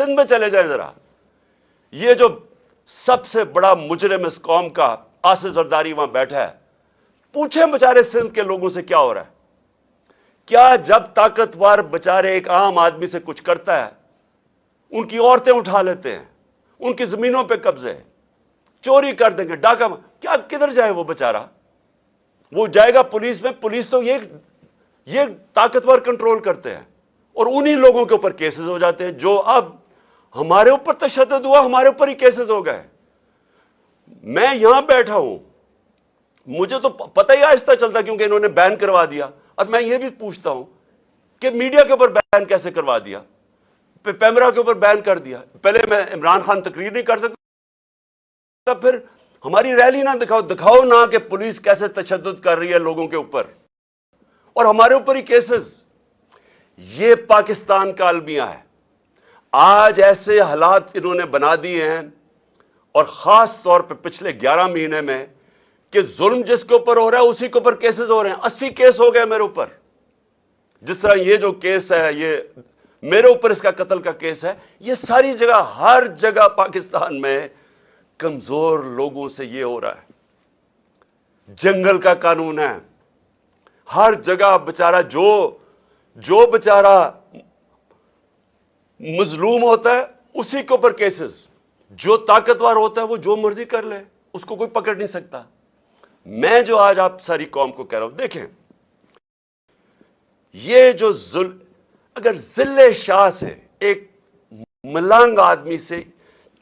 سندھ میں چلے جائیں ذرا, یہ جو سب سے بڑا مجرم اس قوم کا آصف زرداری وہاں بیٹھا ہے, پوچھیں بیچارے سندھ کے لوگوں سے کیا ہو رہا ہے. کیا جب طاقتور بیچارے ایک عام آدمی سے کچھ کرتا ہے, ان کی عورتیں اٹھا لیتے ہیں, ان کی زمینوں پہ قبضے, چوری کر دیں گے, ڈاکہ, کیا کدھر جائے وہ بیچارہ؟ وہ جائے گا پولیس میں. پولیس تو یہ طاقتور کنٹرول کرتے ہیں, اور انہی لوگوں کے اوپر کیسز ہو جاتے ہیں. جو اب ہمارے اوپر تشدد ہوا, ہمارے اوپر ہی کیسز ہو گئے. میں یہاں بیٹھا ہوں, مجھے تو پتہ ہی آہستہ چلتا کیونکہ انہوں نے بین کروا دیا. اور میں یہ بھی پوچھتا ہوں کہ میڈیا کے اوپر بین کیسے کروا دیا, پیمرا کے اوپر بین کر دیا. پہلے میں عمران خان تقریر نہیں کر سکتا, پھر ہماری ریلی نہ دکھاؤ نہ کہ پولیس کیسے تشدد کر رہی ہے لوگوں کے اوپر, اور ہمارے اوپر ہی کیسز. یہ پاکستان کا المیہ ہے. آج ایسے حالات انہوں نے بنا دیے ہیں, اور خاص طور پہ پچھلے 11 مہینے میں, کہ ظلم جس کے اوپر ہو رہا ہے اسی کے اوپر کیسز ہو رہے ہیں. 80 کیس ہو گئے میرے اوپر. جس طرح یہ جو کیس ہے, یہ میرے اوپر اس کا قتل کا کیس ہے. یہ ساری جگہ, ہر جگہ پاکستان میں کمزور لوگوں سے یہ ہو رہا ہے. جنگل کا قانون ہے, ہر جگہ بیچارہ جو بیچارہ مظلوم ہوتا ہے اسی کے اوپر کیسز. جو طاقتور ہوتا ہے وہ جو مرضی کر لے, اس کو کوئی پکڑ نہیں سکتا. میں جو آج آپ ساری قوم کو کہہ رہا ہوں, دیکھیں یہ جو اگر ذل شاہ سے, ایک ملنگ آدمی سے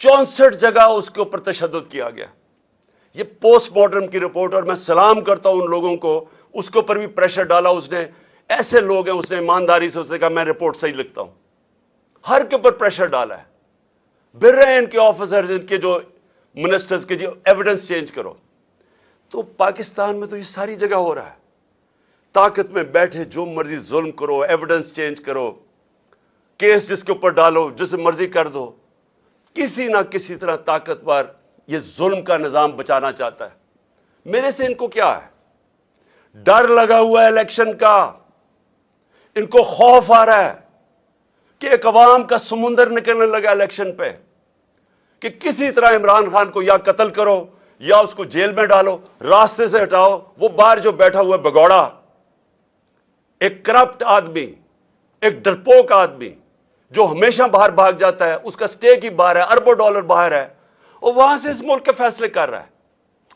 64 جگہ اس کے اوپر تشدد کیا گیا. یہ پوسٹ مارٹم کی رپورٹ, اور میں سلام کرتا ہوں ان لوگوں کو, اس کے اوپر بھی پریشر ڈالا اس نے. ایسے لوگ ہیں, اس نے ایمانداری سے اس نے کہا میں رپورٹ صحیح لکھتا ہوں. ہر کے اوپر پریشر ڈالا ہے. بھر رہے ہیں ان کے آفیسرز, ان کے جو منسٹرز کے, جو ایویڈنس چینج کرو. تو پاکستان میں تو یہ ساری جگہ ہو رہا ہے. طاقت میں بیٹھے جو مرضی ظلم کرو, ایویڈنس چینج کرو, کیس جس کے اوپر ڈالو, جسے مرضی کر دو. کسی نہ کسی طرح طاقتور یہ ظلم کا نظام بچانا چاہتا ہے. میرے سے ان کو کیا ہے؟ ڈر لگا ہوا ہے الیکشن کا. ان کو خوف آ رہا ہے کہ ایک عوام کا سمندر نکلنے لگا الیکشن پہ, کہ کسی طرح عمران خان کو یا قتل کرو یا اس کو جیل میں ڈالو, راستے سے ہٹاؤ. وہ باہر جو بیٹھا ہوا ہے بگوڑا, ایک کرپٹ آدمی, ایک ڈرپوک آدمی جو ہمیشہ باہر بھاگ جاتا ہے, اس کا سٹیک ہی باہر ہے, اربوں ڈالر باہر ہے, اور وہاں سے اس ملک کے فیصلے کر رہا ہے.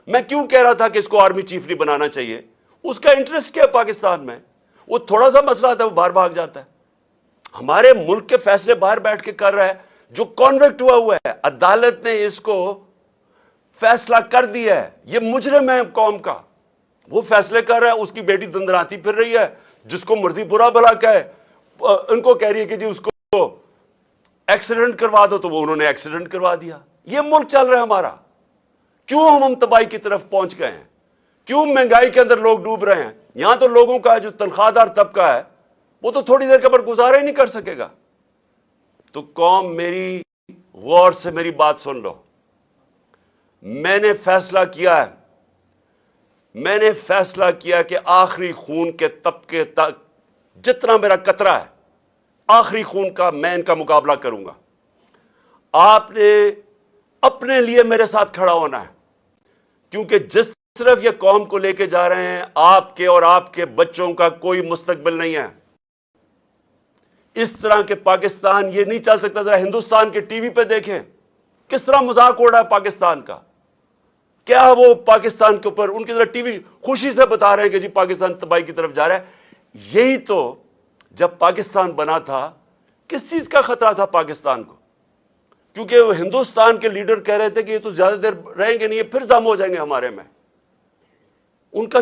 میں کیوں کہہ رہا تھا کہ اس کو آرمی چیف نہیں بنانا چاہیے؟ اس کا انٹرسٹ کیا ہے پاکستان میں؟ وہ تھوڑا سا مسئلہ آتا ہے وہ باہر بھاگ جاتا ہے. ہمارے ملک کے فیصلے باہر بیٹھ کے کر رہا ہے. جو کانوکٹ ہوا ہے, عدالت نے اس کو فیصلہ کر دیا ہے, یہ مجرم ہے قوم کا, وہ فیصلے کر رہا ہے. اس کی بیٹی دندراتی پھر رہی ہے, جس کو مرضی برا بھلا کہے. ان کو کہہ رہی ہے کہ جی اس کو ایکسیڈنٹ کروا دو, تو وہ انہوں نے ایکسیڈنٹ کروا دیا. یہ ملک چل رہا ہے ہمارا. کیوں ہم تباہی کی طرف پہنچ گئے ہیں؟ کیوں مہنگائی کے اندر لوگ ڈوب رہے ہیں؟ یہاں تو لوگوں کا جو تنخواہ دار طبقہ ہے وہ تو تھوڑی دیر کے بعد گزارا ہی نہیں کر سکے گا. تو قوم میری غور سے میری بات سن لو. میں نے فیصلہ کیا کہ آخری خون کے طبقے تک جتنا میرا قطرہ ہے, آخری خون کا میں ان کا مقابلہ کروں گا. آپ نے اپنے لیے میرے ساتھ کھڑا ہونا ہے, کیونکہ جس طرف یہ قوم کو لے کے جا رہے ہیں, آپ کے اور آپ کے بچوں کا کوئی مستقبل نہیں ہے. اس طرح کے پاکستان یہ نہیں چل سکتا. ذرا ہندوستان کے ٹی وی پہ دیکھیں کس طرح مذاق اڑ رہا ہے پاکستان کا. کیا وہ پاکستان کے اوپر ان کی طرح ٹی وی خوشی سے بتا رہے ہیں کہ جی پاکستان تباہی کی طرف جا رہا ہے. یہی تو جب پاکستان بنا تھا کس چیز کا خطرہ تھا پاکستان کو؟ کیونکہ ہندوستان کے لیڈر کہہ رہے تھے کہ یہ تو زیادہ دیر رہیں گے نہیں, یہ پھر ضم ہو جائیں گے ہمارے میں. ان کا